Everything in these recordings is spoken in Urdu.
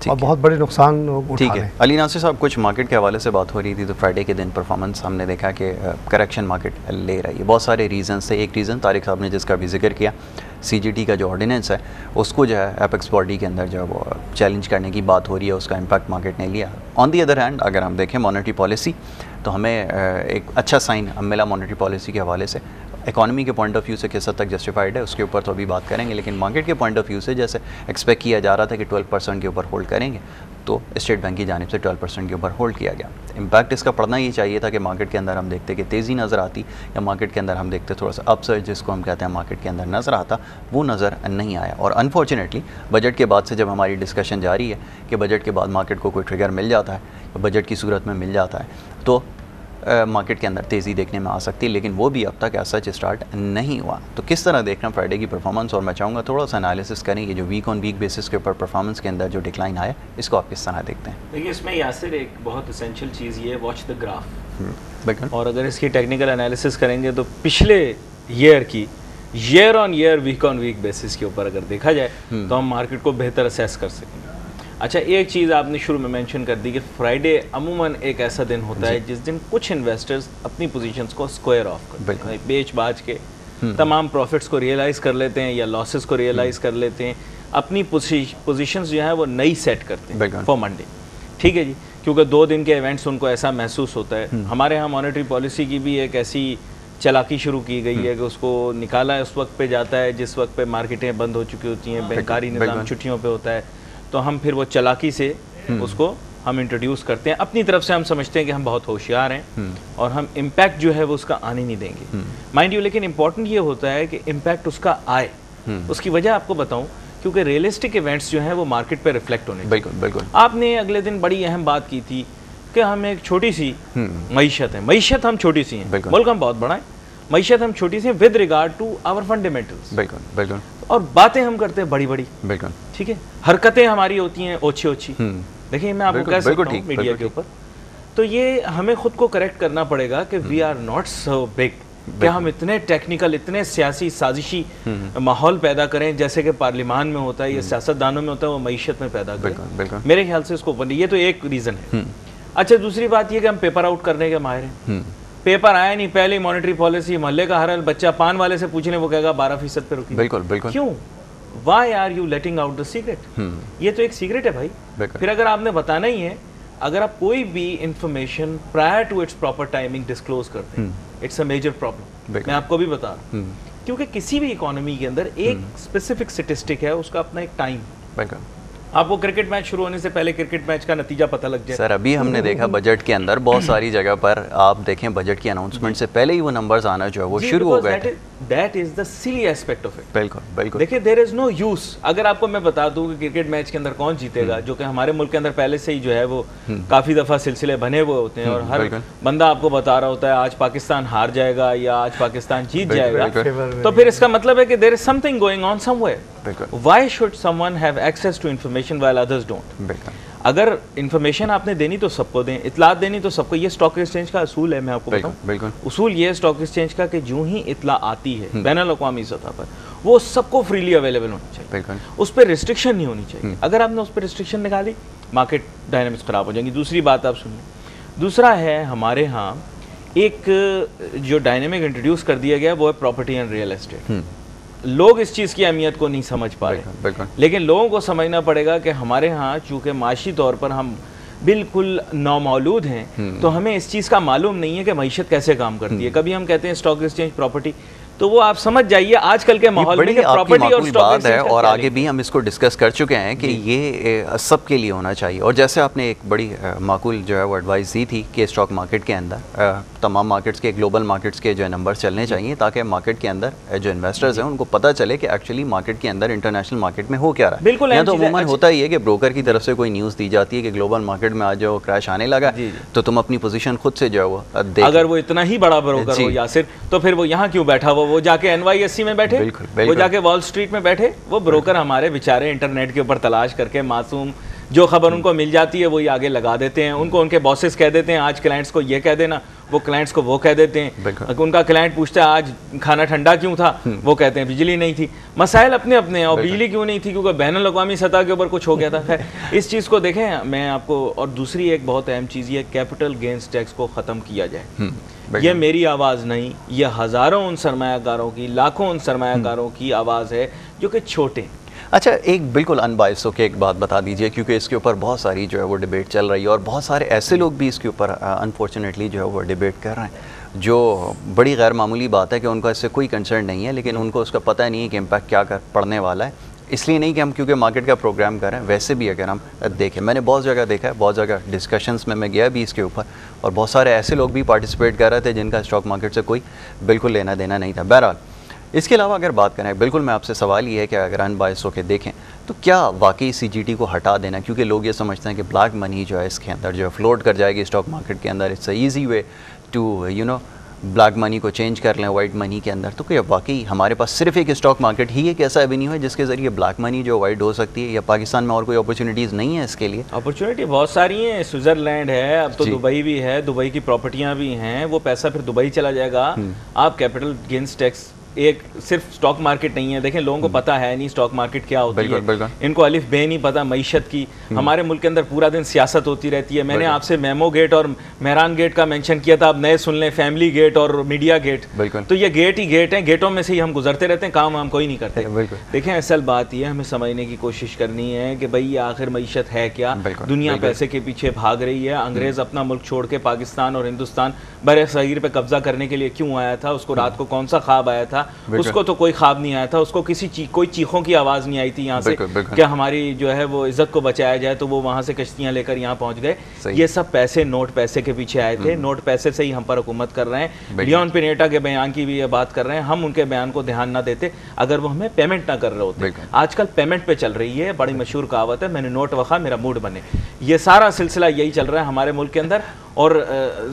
اور بہت بڑے نقصان اٹھا ٹھیک رہے ہے. ہیں. علی ناصر صاحب, کچھ مارکیٹ کے حوالے سے بات ہو رہی تھی, تو فرائیڈے کے دن پرفارمنس ہم نے دیکھا کہ کریکشن مارکیٹ لے رہی ہے. بہت سارے ریزنس تھے. ایک ریزن طارق صاحب نے جس کا بھی ذکر کیا, سی جی ٹی کا جو آرڈیننس ہے اس کو جو ہے ایپیکس باڈی کے اندر جو ہے وہ چیلنج کرنے کی بات ہو رہی ہے, اس کا امپیکٹ مارکیٹ نے لیا. آن دی ادر ہینڈ اگر ہم دیکھیں مانیٹری پالیسی, تو ہمیں ایک اچھا سائن ملا مانیٹری پالیسی کے حوالے سے. اکانومی کے پوائنٹ آف ویو سے کس حد تک جسٹیفائڈ ہے اس کے اوپر تو ابھی بات کریں گے, لیکن مارکیٹ کے پوائنٹ آف ویو سے جیسے ایکسپیکٹ کیا جا رہا تھا کہ 12% کے اوپر ہولڈ کریں گے, تو اسٹیٹ بینک کی جانب سے 12% کے اوپر ہولڈ کیا گیا. امپیکٹ اس کا پڑنا یہ چاہیے تھا کہ مارکیٹ کے اندر ہم دیکھتے کہ تیزی نظر آتی, یا مارکیٹ کے اندر ہم دیکھتے تھوڑا سا اپ سرج جس کو ہم کہتے ہیں مارکیٹ کے اندر نظر آتا, وہ نظر نہیں آیا. اور انفارچونیٹلی بجٹ کے بعد سے جب ہماری ڈسکشن جاری ہے کہ بجٹ کے بعد مارکیٹ کو کوئی ٹریگر مل جاتا ہے, بجٹ کی صورت میں مل جاتا ہے, تو مارکیٹ کے اندر تیزی دیکھنے میں آ سکتی ہے, لیکن وہ بھی اب تک ایسا اسٹارٹ نہیں ہوا. تو کس طرح دیکھ رہے ہیں فرائیڈے کی پرفارمنس, اور میں چاہوں گا تھوڑا سا انالیسس کریں یہ جو ویک آن ویک بیسس کے اوپر پرفارمنس کے اندر جو ڈکلائن آیا, اس کو آپ کس طرح دیکھتے ہیں؟ دیکھیے اس میں یاسر ایک بہت اسینشیل چیز یہ ہے, واچ دا گراف. بالکل. اور اگر اس کی ٹیکنیکل انالیسس کریں گے تو پچھلے ایئر کی ایئر آن ایئر ویک آن ویک بیسس کے اوپر اگر دیکھا جائے تو ہم مارکیٹ کو بہتر اسیس کر سکیں گے. اچھا, ایک چیز آپ نے شروع میں مینشن کر دی کہ فرائیڈے عموماً ایک ایسا دن ہوتا ہے جس دن کچھ انویسٹرز اپنی پوزیشنز کو اسکوائر آف کرتے ہیں, بیچ باچ کے تمام پروفٹس کو ریئلائز کر لیتے ہیں یا لاسز کو ریئلائز کر لیتے ہیں, اپنی پوزیشنز جو ہیں وہ نئی سیٹ کرتے ہیں فار منڈے. ٹھیک ہے جی, کیونکہ 2 دن کے ایونٹس ان کو ایسا محسوس ہوتا ہے. ہمارے ہاں مانیٹری پالیسی کی بھی ایک ایسی چلاکی شروع کی گئی ہے کہ اس کو نکالا اس وقت پہ جاتا ہے جس وقت پہ مارکیٹیں بند ہو چکی ہوتی ہیں, بینکاری نظام چھٹیوں پہ ہوتا ہے, تو ہم پھر وہ چلاکی سے اس کو ہم انٹروڈیوس کرتے ہیں. اپنی طرف سے ہم سمجھتے ہیں کہ ہم بہت ہوشیار ہیں اور ہم امپیکٹ جو ہے وہ اس کا آنے نہیں دیں گے, مائنڈ یو. لیکن امپورٹنٹ یہ ہوتا ہے کہ امپیکٹ اس کا آئے. اس کی وجہ آپ کو بتاؤں, کیونکہ ریئلسٹک ایونٹس جو ہیں وہ مارکیٹ پہ ریفلیکٹ ہونے. بالکل بالکل. آپ نے اگلے دن بڑی اہم بات کی تھی کہ ہم ایک چھوٹی سی معیشت ہے, معیشت ہم چھوٹی سی ہیں, ملک ہم بہت بڑا ہے, معیشت ہم چھوٹی سی ہیں with regard to our fundamentals. بالکل بالکل. اور باتیں ہم کرتے ہیں بڑی بڑی. بالکل. ٹھیک ہے, حرکتیں ہماری ہوتی ہیں اوچھی اوچھی. دیکھیں میں آپ کو کہہ سکتا ہوں میڈیا کے اوپر, تو یہ ہمیں خود کو کریکٹ کرنا پڑے گا کہ we are not so big کہ ہم اتنے ٹیکنیکل, اتنے سیاسی سازشی ماحول پیدا کریں جیسے کہ پارلیمان میں ہوتا ہے یا سیاست دانوں میں ہوتا ہے, وہ معیشت میں پیدا کریں. میرے خیال سے اس کو یہ تو ایک ریزن ہے. اچھا, دوسری بات یہ کہ ہم پیپر آؤٹ کرنے کے ماہر ہیں. پیپر آیا نہیں, پہلے مانیٹری پالیسی, محلے کا ہر بچہ پان والے سے پوچھنے وہ کہے گا 12% پہ رکی. بالکل بالکل. کیوں؟ Why are you letting out the secret? یہ تو ایک سیکرٹ ہے بھائی. پھر اگر آپ نے بتانا ہی ہے, اگر آپ کوئی بھی information prior to its proper timing disclose کرتے ہیں, اٹس اے میجر پرابلم. میں آپ کو بھی بتا رہا ہوں, کیونکہ کسی بھی اکانومی کے اندر ایک اسپیسیفک اسٹیٹسٹک ہے, اس کا اپنا ایک ٹائم. بالکل. آپ کو کرکٹ میچ شروع ہونے سے پہلے کرکٹ میچ کا نتیجہ پتہ لگ جائے. سر ابھی ہم نے دیکھا بجٹ کے اندر بہت ساری جگہ پر آپ دیکھیں بجٹ کی اناؤنسمنٹ سے پہلے ہی وہ نمبرز آنا جو ہے وہ شروع ہو گئے. دیٹ از دا سلی ایسپیکٹ آف اٹ. بالکل بالکل. دیکھیں دیر از نو یوز. اگر آپ کو میں بتا دوں کہ کرکٹ میچ کے اندر کون جیتے گا, جو کہ ہمارے ملک کے اندر پہلے سے ہی جو ہے وہ کافی دفعہ سلسلے بنے ہوئے ہوتے ہیں, اور ہر بندہ آپ کو بتا رہا ہوتا ہے آج پاکستان ہار جائے گا یا آج پاکستان جیت جائے گا, تو پھر اس کا مطلب ہے کہ there is something going on somewhere. Why should someone have access to information while others don't? اگر انفارمیشن آپ نے دینی تو سب کو دیں, اطلاعات دینی تو سب کو. یہ اسٹاک ایکسچینج کا اصول ہے, میں آپ کو بتاؤں. اصول یہ ہے اسٹاک ایکسچینج کا کہ جو ہی اطلاع آتی ہے بین الاقوامی سطح پر, وہ سب کو فریلی اویلیبل ہونی چاہیے. اس پہ ریسٹرکشن نہیں ہونی چاہیے. اگر آپ نے اس پہ ریسٹرکشن نکالی, مارکیٹ ڈائنامکس خراب ہو جائیں گی. دوسری بات آپ سنیں, دوسرا ہے ہمارے ہاں ایک جو ڈائنامک انٹروڈیوس کر دیا گیا وہ ہے پراپرٹی اینڈ ریئل اسٹیٹ. لوگ اس چیز کی اہمیت کو نہیں سمجھ پا رہے, لیکن لوگوں کو سمجھنا پڑے گا کہ ہمارے ہاں چونکہ معاشی طور پر ہم بالکل نومولود ہیں, تو ہمیں اس چیز کا معلوم نہیں ہے کہ معیشت کیسے کام کرتی ہے. کبھی ہم کہتے ہیں اسٹاک ایکسچینج پراپرٹی, تو وہ آپ سمجھ جائیے آج کل کے ماحول میں پراپرٹی اور اسٹاک ایکسچینج ہے, اور آگے بھی ہم اس کو ڈسکس کر چکے ہیں کہ یہ سب کے لیے ہونا چاہیے. اور جیسے آپ نے ایک بڑی معقول جو ہے وہ ایڈوائز دی تھی کہ اسٹاک مارکیٹ کے اندر تمام مارکیٹس کے, گلوبل مارکیٹس کے جو نمبر چلنے چاہیے, تاکہ مارکیٹ کے اندر جو انویسٹرز ہیں ان کو پتہ چلے کہ ایکچولی مارکیٹ کے اندر انٹرنیشل مارکیٹ میں ہو کیا رہا ہے. بالکل. یا تو عموماً ہوتا ہی ہے کہ بروکر کی طرف سے کوئی نیوز دی جاتی ہے کہ گلوبل مارکیٹ میں آج جو کریش آنے لگا, تو تم اپنی پوزیشن خود سے جو ہے وہ دیکھ. اگر وہ اتنا ہی بڑا بروکر ہو یاسر, تو پھر وہ یہاں کیوں بیٹھا ہوا, وہ جا کے NYSE میں بیٹھے, وہ جا کے وال اسٹریٹ میں بیٹھے. وہ بروکر ہمارے بیچارے انٹرنیٹ کے اوپر تلاش کر کے معصوم جو خبر ان کو مل جاتی ہے وہی آگے لگا دیتے ہیں. ان کو ان کے باسز کہہ دیتے ہیں آج کلائنٹس کو یہ کہہ دینا, وہ کلائنٹس کو وہ کہہ دیتے ہیں. ان کا کلائنٹ پوچھتا ہے آج کھانا ٹھنڈا کیوں تھا, وہ کہتے ہیں بجلی نہیں تھی. مسائل اپنے اپنے ہیں, اور بجلی کیوں نہیں تھی کیونکہ بین الاقوامی سطح کے اوپر کچھ ہو گیا تھا. خیر اس چیز کو دیکھیں میں آپ کو, اور دوسری ایک بہت اہم چیز یہ کیپٹل گینز ٹیکس کو ختم کیا جائے. یہ میری آواز نہیں, یہ ہزاروں ان سرمایہ کاروں کی, لاکھوں ان سرمایہ کاروں کی آواز ہے جو کہ چھوٹے. اچھا ایک بالکل ان بائس ہو کے ایک بات بتا دیجئے, کیونکہ اس کے اوپر بہت ساری جو ہے وہ ڈیبیٹ چل رہی ہے, اور بہت سارے ایسے لوگ بھی اس کے اوپر انفارچونیٹلی جو ہے وہ ڈیبیٹ کر رہے ہیں, جو بڑی غیر معمولی بات ہے کہ ان کا اس سے کوئی کنسرن نہیں ہے, لیکن ان کو اس کا پتہ نہیں ہے کہ امپیکٹ کیا پڑنے والا ہے. اس لیے نہیں کہ ہم کیونکہ مارکیٹ کا پروگرام کر رہے ہیں, ویسے بھی اگر ہم دیکھیں, میں نے بہت جگہ دیکھا ہے, بہت جگہ ڈسکشنز میں گیا بھی اس کے اوپر, اور بہت سارے ایسے لوگ بھی پارٹیسپیٹ کر رہے تھے جن کا اسٹاک مارکیٹ سے کوئی بالکل لینا دینا نہیں تھا. بہرحال اس کے علاوہ اگر بات کریں, بالکل میں آپ سے سوال یہ ہے کہ اگر ان بائس ہو کے دیکھیں تو کیا واقعی سی جی ٹی کو ہٹا دینا, کیونکہ لوگ یہ سمجھتے ہیں کہ بلیک منی جو ہے اس کے اندر جو ہے فلوٹ کر جائے گی اسٹاک مارکیٹ کے اندر, it's a easy way to black money کو چینج کر لیں وائٹ منی کے اندر. تو کیا واقعی ہمارے پاس صرف ایک اسٹاک مارکیٹ ہی ایک ایسا ایونیو ہے جس کے ذریعے بلیک منی جو وائٹ ہو سکتی ہے, یا پاکستان میں اور کوئی اپرچونیٹیز نہیں ہے اس کے لیے؟ اپرچونیٹی بہت ساری ہیں, سوئٹزرلینڈ ہے, اب تو دبئی بھی ہے, دبئی کی پراپرٹیاں بھی ہیں, وہ پیسہ پھر دبئی چلا جائے گا. آپ کیپٹل گینز ٹیکس ایک صرف اسٹاک مارکیٹ نہیں ہے, دیکھیں لوگوں کو پتہ ہے نہیں اسٹاک مارکیٹ کیا ہوتی ہے, ان کو الف بے نہیں پتہ معیشت کی. ہمارے ملک کے اندر پورا دن سیاست ہوتی رہتی ہے. میں نے آپ سے میمو گیٹ اور مہران گیٹ کا مینشن کیا تھا, اب نئے سن لیں فیملی گیٹ اور میڈیا گیٹ. تو یہ گیٹ ہی گیٹ ہیں, گیٹوں میں سے ہی ہم گزرتے رہتے ہیں, کام ہم کوئی نہیں کرتے. دیکھیں اصل بات یہ ہمیں سمجھنے کی کوشش کرنی ہے کہ بھئی آخر معیشت ہے کیا. دنیا پیسے کے پیچھے بھاگ رہی ہے. انگریز اپنا ملک چھوڑ کے پاکستان اور ہندوستان بر صغیر پہ قبضہ کرنے کے لیے کیوں آیا تھا؟ اس کو رات کو کون سا خواب آیا تھا؟ اس کو تو کوئی خواب نہیں آیا تھا, اس کو کوئی چیخوں کی آواز نہیں آئی تھی یہاں سے کہ ہماری جو ہے وہ عزت کو بچایا جائے, تو وہ وہاں سے کشتیاں لے کر یہاں پہنچ گئے. یہ سب پیسے نوٹ پیسے کے پیچھے آئے تھے, نوٹ پیسے سے ہی ہم پر حکومت کر رہے ہیں. لیون پینیٹا کے بیان کی بھی یہ بات کر رہے ہیں, ہم ان کے بیان کو دھیان نہ دیتے اگر وہ ہمیں پیمنٹ نہ کر رہے ہوتے. آج کل پیمنٹ پہ چل رہی ہے, بڑی مشہور کہاوت ہے, میں نے نوٹ وقا میرا موڈ بنے. یہ سارا سلسلہ یہی چل رہا ہے ہمارے ملک کے اندر. اور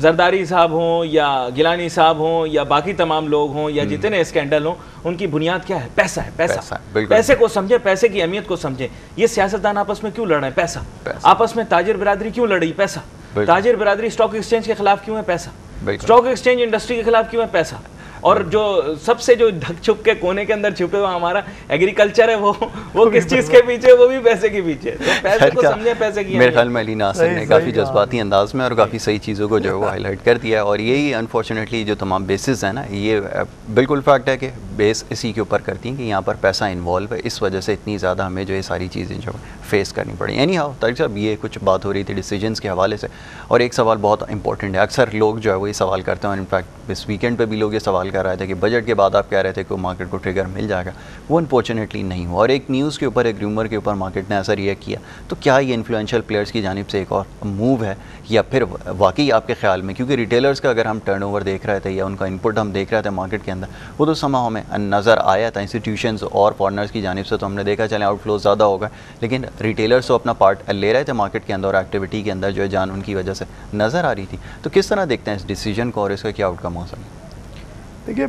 زرداری صاحب ہوں یا گیلانی صاحب ہوں یا باقی تمام لوگ ہوں یا جتنے اسکینڈل ہوں, ان کی بنیاد کیا ہے؟ پیسہ ہے. پیسہ, پیسے کو سمجھیں, پیسے کی اہمیت کو سمجھیں. یہ سیاستدان آپس میں کیوں لڑ رہے ہیں؟ پیسہ. آپس میں تاجر برادری کیوں لڑ رہی؟ پیسہ. تاجر برادری اسٹاک ایکسچینج کے خلاف کیوں ہے؟ پیسہ. اسٹاک ایکسچینج انڈسٹری کے خلاف کیوں ہے؟ پیسہ. اور جو سب سے جو ڈھک چھپ کے کونے کے اندر چھپے ہوا ہمارا ایگریکلچر ہے, وہ کس چیز کے پیچھے؟ وہ بھی پیسے کے پیچھے. تو پیسے کو سمجھیں, پیسے کی. میرے خیال میں علی ناصر نے کافی جذباتی انداز میں اور کافی صحیح چیزوں کو جو ہے وہ ہائی لائٹ کر دیا ہے. اور یہی انفارچونیٹلی جو تمام بیسز ہیں نا, یہ بالکل فیکٹ ہے کہ بیس اسی کے اوپر کرتی ہیں کہ یہاں پر پیسہ انوالو ہے, اس وجہ سے اتنی زیادہ ہمیں جو یہ ساری چیزیں جو فیس کرنی پڑی. اینی ہاؤ طارق صاحب, یہ کچھ بات ہو رہی تھی ڈیسیجنس کے حوالے سے, اور ایک سوال بہت امپورٹنٹ ہے. اکثر لوگ جو ہے وہ یہ سوال کرتے ہیں, اور انفیکٹ اس ویکینڈ پہ بھی لوگ یہ سوال کر رہے تھے کہ بجٹ کے بعد آپ کہہ رہے تھے کہ مارکیٹ کو ٹریگر مل جائے گا. وہ انفارچونیٹلی نہیں ہوا, اور ایک نیوز کے اوپر, ایک ریومر کے اوپر مارکیٹ نے ایسا ریئیکٹ کیا. تو کیا یہ انفلوئنشل پلیئرز کی جانب سے ایک اور موو ہے, یا پھر واقعی آپ کے خیال میں, کیونکہ ریٹیلرز کا اگر ہم ٹرن اوور دیکھ رہے تھے یا ان کا انپٹ ہم دیکھ رہے تھے مارکیٹ کے اندر, وہ تو سما ہمیں نظر آیا تھا انسٹیٹیوشنز اور فارنرز کی جانب سے, تو ہم نے دیکھا چلیں آؤٹ فلوز زیادہ ہوگا, لیکن ریٹیلرز تو اپنا پارٹ لے رہے تھے مارکیٹ کے اندر, اور ایکٹیویٹی کے اندر جو ہے جان ان کی وجہ سے نظر آ رہی تھی. تو کس طرح دیکھتے ہیں اس ڈیسیجن کو اور اس کا کیا آؤٹ کم ہو سکتا؟ دیکھیے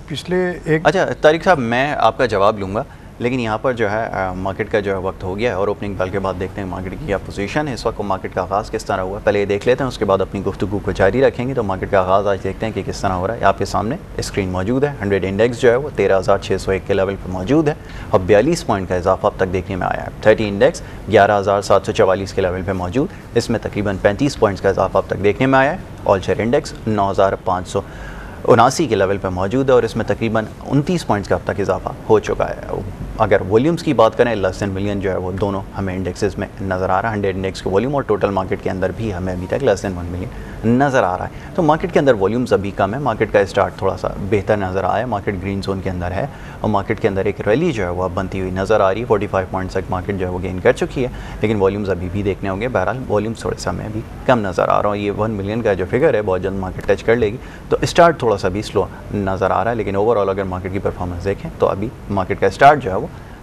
پچھلے ایک, اچھا طارق صاحب میں آپ کا جواب لوں گا, لیکن یہاں پر جو ہے مارکیٹ کا جو ہے وقت ہو گیا ہے, اور اوپننگ بیل کے بعد دیکھتے ہیں مارکیٹ کی کیا پوزیشن ہے اس وقت, مارکیٹ کا آغاز کس طرح ہوا ہے پہلے یہ دیکھ لیتے ہیں, اس کے بعد اپنی گفتگو کو جاری رکھیں گے. تو مارکیٹ کا آغاز آج دیکھتے ہیں کہ کس طرح ہو رہا ہے. آپ کے سامنے اسکرین موجود ہے, 100 انڈیکس جو ہے وہ 13,601 کے لیول پہ موجود ہے, اور 42 پوائنٹ کا اضافہ اب تک دیکھنے میں آیا ہے. 30 انڈیکس 11,744 کے لیول پہ موجود, اس میں تقریباً 35 پوائنٹس کا اضافہ اب تک دیکھنے میں آیا ہے. آل شیئر انڈیکس 9,579 کے لیول پہ موجود ہے, اور اس میں تقریباً 29 پوائنٹس کا اب تک اضافہ ہو چکا ہے. اگر والیومز کی بات کریں, لیس دین ملین جو ہے وہ دونوں ہمیں انڈیکسز میں نظر آ رہا ہے. 100 انڈیکس کے والیوم اور ٹوٹل مارکیٹ کے اندر بھی ہمیں ابھی تک لیس دین 1 ملین نظر آ رہا ہے. تو مارکیٹ کے اندر والیومز ابھی کم ہے, مارکیٹ کا اسٹارٹ تھوڑا سا بہتر نظر آیا, مارکیٹ گرین زون کے اندر ہے, اور مارکیٹ کے اندر ایک ریلی جو ہے وہ بنتی ہوئی نظر آ رہی ہے. 45 پوائنٹس تک مارکیٹ جو ہے وہ گین کر چکی ہے, لیکن والیومز ابھی بھی دیکھنے ہوں گے. بہرحال والیومز تھوڑے سا میں بھی کم نظر آ رہا ہوں. یہ 1 ملین کا جو فگر ہے بہت جلد مارکیٹ ٹچ کر لے گی, تو اسٹارٹ تھوڑا سا بھی سلو نظر آ رہا ہے. لیکن اوور آل اگر مارکیٹ کی پرفارمنس دیکھیں تو ابھی مارکیٹ کا اسٹارٹ جو ہے وہ